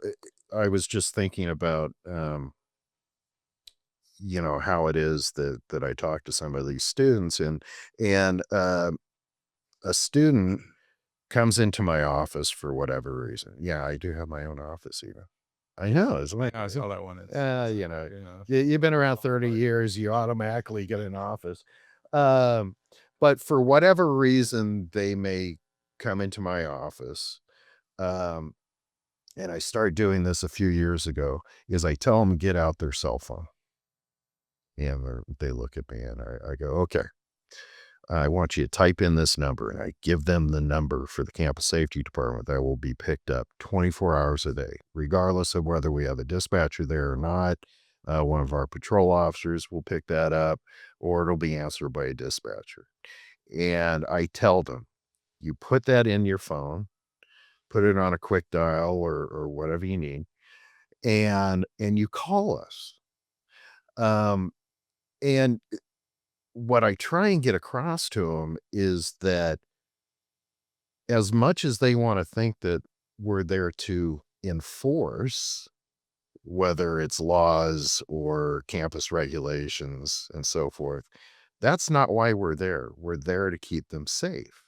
I was just thinking about, how it is that I talk to some of these students and a student comes into my office for whatever reason. Yeah, I do have my own office even. I know, it's like, I saw that one. It's, uh, you know, yeah. you've been around 30 years, you automatically get an office. Um, but for whatever reason, they may come into my office. Um, and I started doing this a few years ago, is I tell them get out their cell phone. And they look at me and I go, okay, I want you to type in this number. And I give them the number for the campus safety department that will be picked up 24 hours a day, regardless of whether we have a dispatcher there or not. One of our patrol officers will pick that up, or it'll be answered by a dispatcher. And I tell them, you put that in your phone, put it on a quick dial or whatever you need, and you call us. Um, and what I try and get across to them is that as much as they want to think that we're there to enforce, whether it's laws or campus regulations and so forth, that's not why we're there. We're there to keep them safe.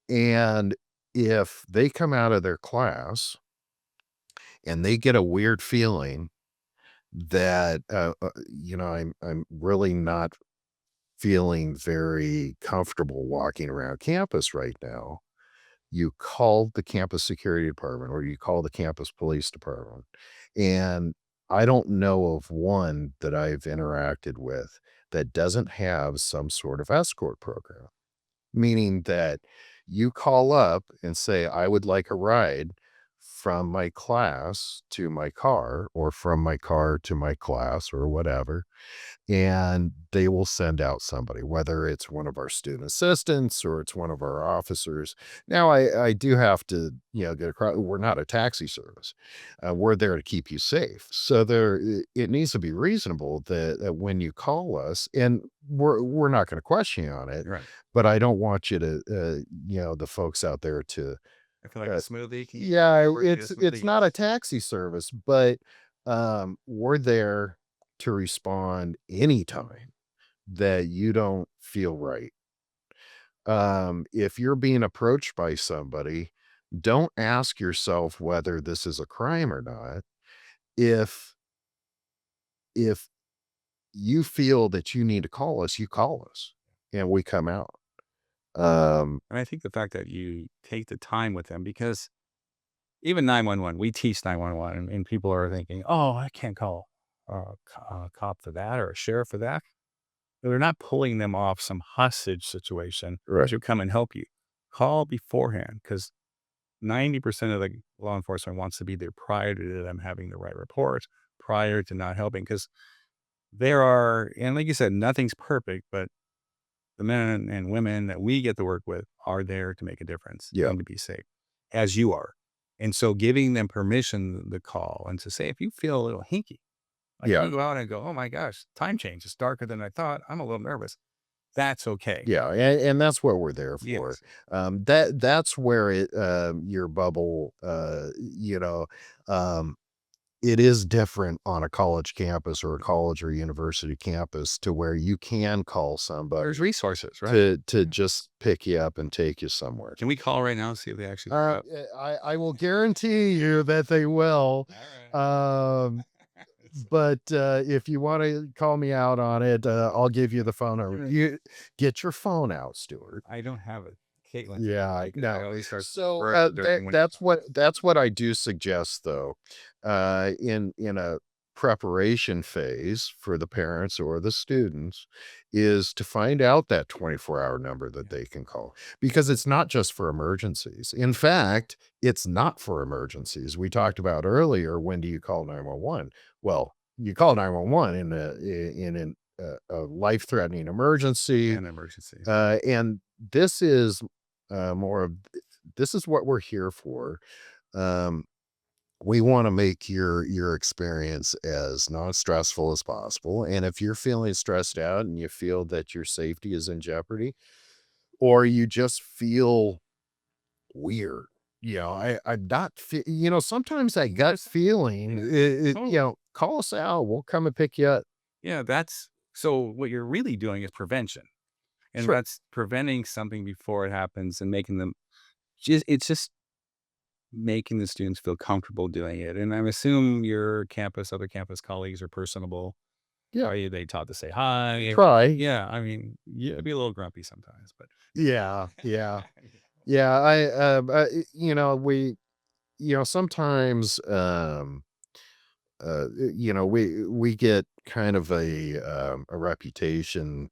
And if they come out of their class and they get a weird feeling that, I'm really not feeling very comfortable walking around campus right now, you call the campus security department or you call the campus police department. And I don't know of one that I've interacted with that doesn't have some sort of escort program, meaning that you call up and say, I would like a ride from my class to my car or from my car to my class or whatever, and they will send out somebody, whether it's one of our student assistants or it's one of our officers. Now, I do have to, get across. We're not a taxi service. We're there to keep you safe. So it needs to be reasonable that when you call us, and we're not going to question you on it, Right. but I don't want you to, the folks out there to, I feel like a uh, smoothie. Can you yeah, work me a it's smoothie? not a taxi service, but we're there to respond anytime that you don't feel right. If you're being approached by somebody, don't ask yourself whether this is a crime or not. If if you feel that you need to call us, you call us and we come out. Um, And I think the fact that you take the time with them, because even 911, we teach 911, and people are thinking, oh, I can't call a cop for that or a sheriff for that. They're not pulling them off some hostage situation right. to come and help you. Call beforehand, because 90% of the law enforcement wants to be there prior to them having the right report, prior to not helping, because there are, and like you said, nothing's perfect, but the men and women that we get to work with are there to make a difference Yeah. and to be safe, as you are. And so giving them permission to call and to say, if you feel a little hinky, like Yeah. you go out and go, oh my gosh, time change. It's darker than I thought. I'm a little nervous. That's okay. Yeah, and that's what we're there for. Yes. That's where your bubble, um, it is different on a college campus or a college or university campus to where you can call There's somebody resources, right? to Yeah. just pick you up and take you somewhere. Can we call right now and see if they actually pick up? I will guarantee you that they will. All right. Um, but if you want to call me out on it, I'll give you the phone number. You get your phone out, Stuart. I don't have it. Caitlin, Yeah, I no. always start So during when. that's what I do suggest though. In a preparation phase for the parents or the students is to find out that 24-hour number that they can call, because it's not just for emergencies. In fact, it's not for emergencies. We talked about earlier, when do you call 911? Well, you call 911 a life-threatening emergency, And emergencies. and this is more of this is what we're here for. Um, we want to make your experience as non-stressful as possible. And if you're feeling stressed out and you feel that your safety is in jeopardy, or you just feel weird, I'm not, sometimes that gut feeling, Totally. call us out. We'll come and pick you up. Yeah, that's so what you're really doing is prevention. And Sure. that's preventing something before it happens and making them it's just making the students feel comfortable doing it. And I assume your other campus colleagues are personable. Yeah. Are you they taught to say hi? Try. Yeah, I mean, yeah, be a little grumpy sometimes, but Yeah. Yeah. Yeah. Sometimes, we get kind of a reputation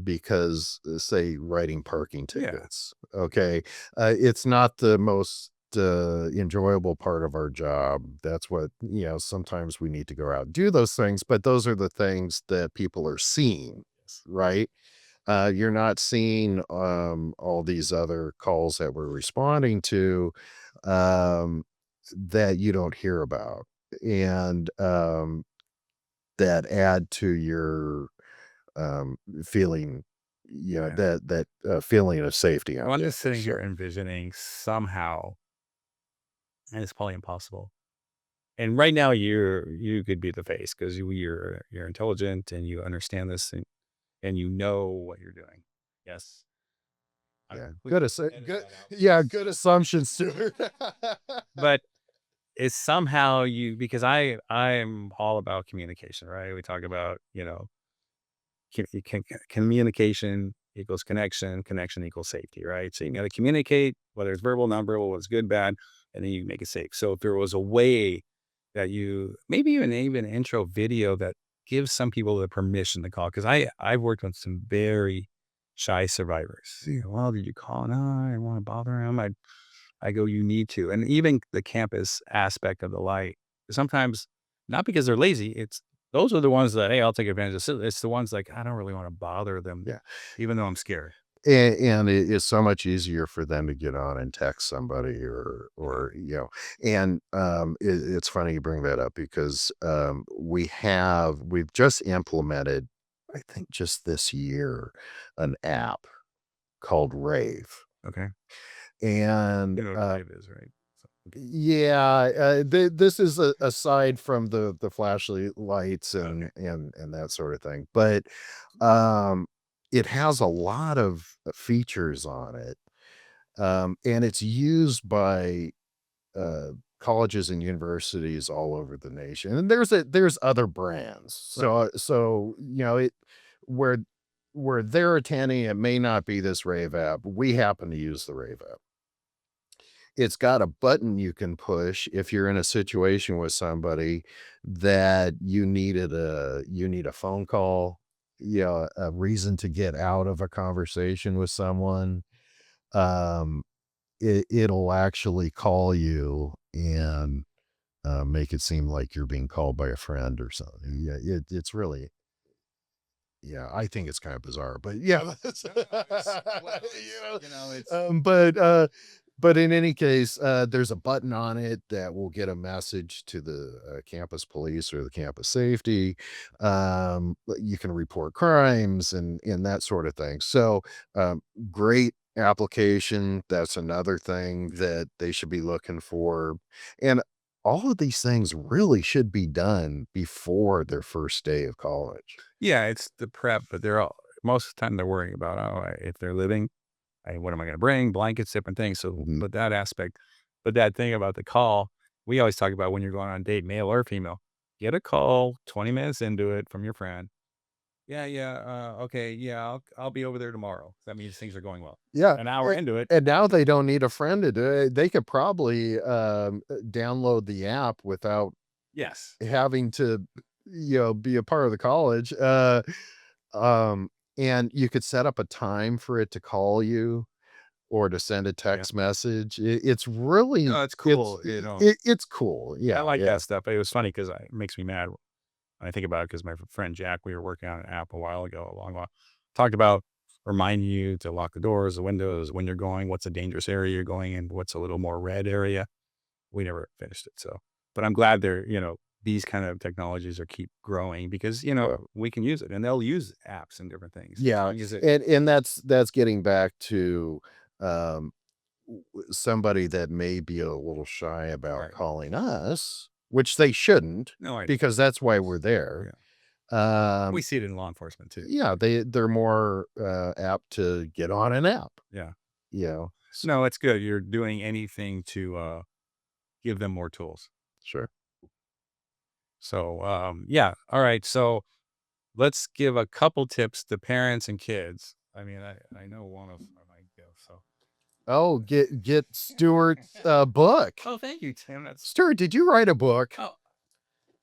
because, say, writing parking yeah. tickets. Okay, it's not the most enjoyable part of our job. That's what, sometimes we need to go out and do those things, but those are the things that people are seeing, right? You're not seeing all these other calls that we're responding to, um, that you don't hear about, and that add to your feeling, Yeah. that feeling of safety on Well, I'm just campus. sitting here So envisioning somehow, and it's probably impossible. And right now, you could be the face because you're intelligent and you understand this and you know what you're doing. Yes, yeah, we good, can edit good, that out. yeah, good assumptions, Stuart. But it's somehow you because I'm all about communication, right? We talk about communication equals connection, connection equals safety, right? So you got to communicate, whether it's verbal, nonverbal, what's good, bad, and then you make it safe. So if there was a way that you maybe even an intro video that gives some people the permission to call, because I've worked with some very shy survivors. Well, did you call? No, I didn't want to bother him. I go, you need to, and even the campus aspect of the light. Sometimes not because they're lazy. It's those are the ones that, hey, I'll take advantage of. It's the ones like I don't really want to bother them, Yeah. even though I'm scared. And it is so much easier for them to get on and text somebody, Yeah. and it's funny you bring that up, because we've just implemented, I think just this year, an app called Rave. Okay. And You know what Rave is, right? So, okay. yeah, this is aside from the flashing lights Okay. and that sort of thing, but um it has a lot of features on it, and it's used by uh, colleges and universities all over the nation. And there's other brands. Right. So it where they're attending, it may not be this Rave app. We happen to use the Rave app. It's got a button you can push if you're in a situation with somebody that you need a phone call, a reason to get out of a conversation with someone. It'll actually call you and make it seem like you're being called by a friend or something. Yeah, it's really, yeah, I think it's kind of bizarre, but yeah, that's, No, no, it's well, it's it's but in any case, there's a button on it that will get a message to the campus police or the campus safety. You can report crimes and that sort of thing. So, great application. That's another thing that they should be looking for, and all of these things really should be done before their first day of college. yeah, it's the prep, but they're all most of the time they're worrying about if they're living. Hey, what am I going to bring? Blankets, different things. So, Mhm. but that thing about the call, we always talk about when you're going on a date, male or female, get a call 20 minutes into it from your friend. Yeah, yeah, okay, yeah, I'll be over there tomorrow. That means things are going well. Yeah, An hour into it, and now they don't need a friend to do it. They could probably, download the app without yes, having to, be a part of the college, um, and you could set up a time for it to call you or to send a yeah, text message. It's really no, it's cool. it's cool. I Yeah, like yeah. that stuff. It was funny because it makes me mad when I think about it because my friend Jack, we were working on an app a while ago, a long while, talked about reminding you to lock the doors, the windows, when you're going, what's a dangerous area you're going in, what's a little more red area. We never finished it. So, but I'm glad these kind of technologies are keep growing because, we can use it and they'll use apps and different things as Yeah, long as it, and that's getting back to, um, somebody that may be a little shy about right. calling us, which they shouldn't, No, I, because that's why we're there. yeah. We Um, see it in law enforcement too. yeah, they're more, apt to get on an app, Yeah. you know? No, it's good. You're doing anything to, give them more tools. Sure. So, yeah. All right. So let's give a couple tips to parents and kids. I mean, I know one of them I give. So, Oh, get Stuart's, book. oh, thank you, Tim. That's Stuart, did you write a book? oh,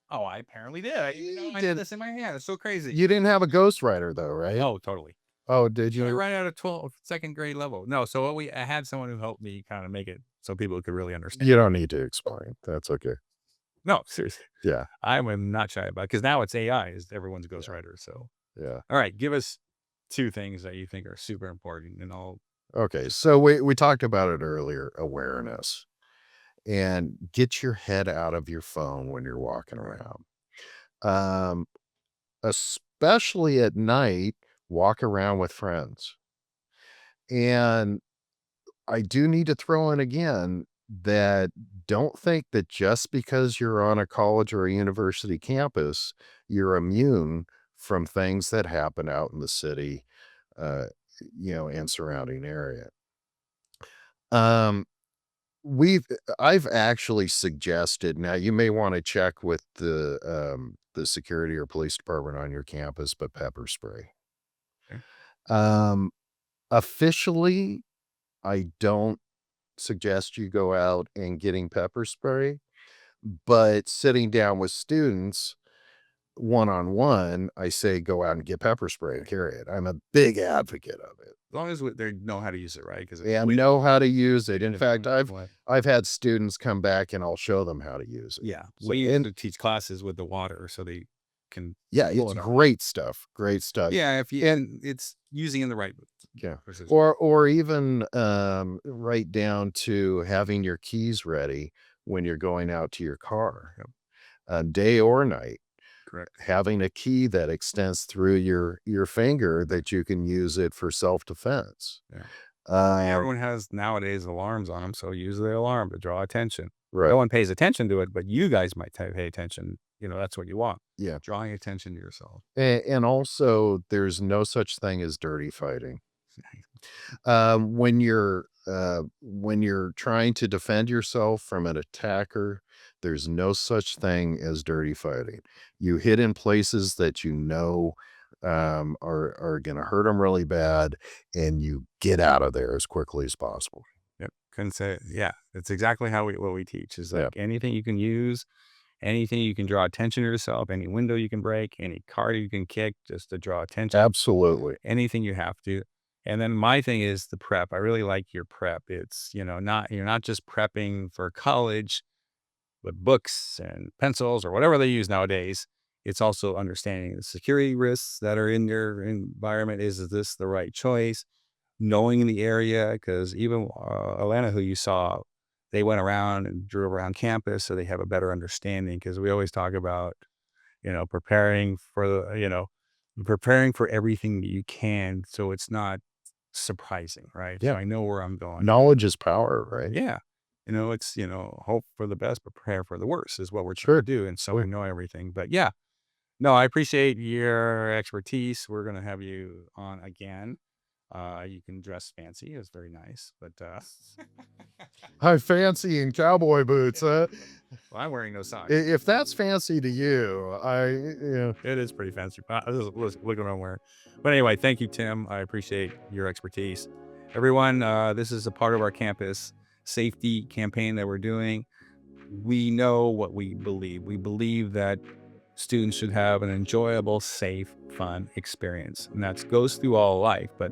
oh, I apparently did. I didn't even know You I had did this in my hand. It's so crazy. you didn't have a ghostwriter though, right? Oh, totally. Oh, did Yeah, you? right out of 12th, second grade level. No, so I had someone who helped me kind of make it so people could really understand. You don't need to explain. That's okay. No, seriously. Yeah, I am not shy about it because now it's AI is everyone's yeah, ghostwriter. So, yeah. all right, give us two things that you think are super important and all. Okay, so we talked about it earlier, awareness, and get your head out of your phone when you're walking Right. around. Um, Especially at night, walk around with friends. And I do need to throw in again that don't think that just because you're on a college or a university campus, you're immune from things that happen out in the city, uh, and surrounding area. Um, I've actually suggested, now you may want to check with the security or police department on your campus, but pepper spray. Okay. Um, Officially, I don't suggest you go out and getting pepper spray, but sitting down with students one on one, I say go out and get pepper spray and carry it. I'm a big advocate of it As long as they know how to use it, right? Because it's and way know how to use it. In even if fact, what I've had students come back and I'll show them how to use it. yeah, So we used and to teach classes with the water so they can yeah, pull it's it off. great stuff. Great stuff. Yeah, if you And and it's using in the right yeah. precision. Or even right down to having your keys ready when you're going out to your car, Yep, day or night. correct. Having a key that extends through your finger that you can use it for self-defense. Yeah. Um, Everyone has nowadays alarms on them, so use the alarm to draw attention. right, No one pays attention to it, but you guys might pay attention. That's what you want. yeah, Drawing attention to yourself. and also, there's no such thing as dirty fighting. When you're trying to defend yourself from an attacker, there's no such thing as dirty fighting. You hit in places that are gonna hurt them really bad, and you get out of there as quickly as possible. Yep. Couldn't say yeah. It's exactly what we teach is Yeah, like anything you can use, anything you can draw attention to yourself, any window you can break, any car you can kick just to draw attention, absolutely. anything you have to. And then my thing is the prep. I really like your prep. It's, you're not just prepping for college. with books and pencils or whatever they use nowadays. It's also understanding the security risks that are in your environment. Is this the right choice? Knowing the area, because even Atlanta, who you saw, they went around and drove around campus, so they have a better understanding. Because we always talk about, preparing for preparing for everything that you can, so it's not surprising, right? So Yeah. I know where I'm going. Knowledge is power, right? Yeah. It's, hope for the best, but prepare for the worst is what we're trying to Sure. do. And so we know everything. But yeah, no, I appreciate your expertise. We're going to have you on again. You can dress fancy. It's very nice. But High fancy in cowboy boots, huh? well, I'm wearing no socks. If that's fancy to you, It is pretty fancy. Look at what I'm wearing. But anyway, thank you, Tim. I appreciate your expertise. Everyone, this is a part of our campus safety campaign that we're doing. We know what we believe. We believe that students should have an enjoyable, safe, fun experience. And that goes through all life. But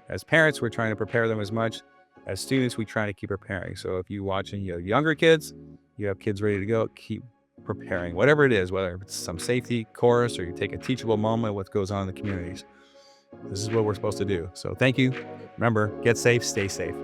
as parents, we're trying to prepare them as much. As students, we try to keep preparing. So if you're watching younger kids, you have kids ready to go, keep preparing. Whatever it is, whether it's some safety course or you take a teachable moment, what goes on in the communities. This is what we're supposed to do. So thank you. Remember, get safe, stay safe.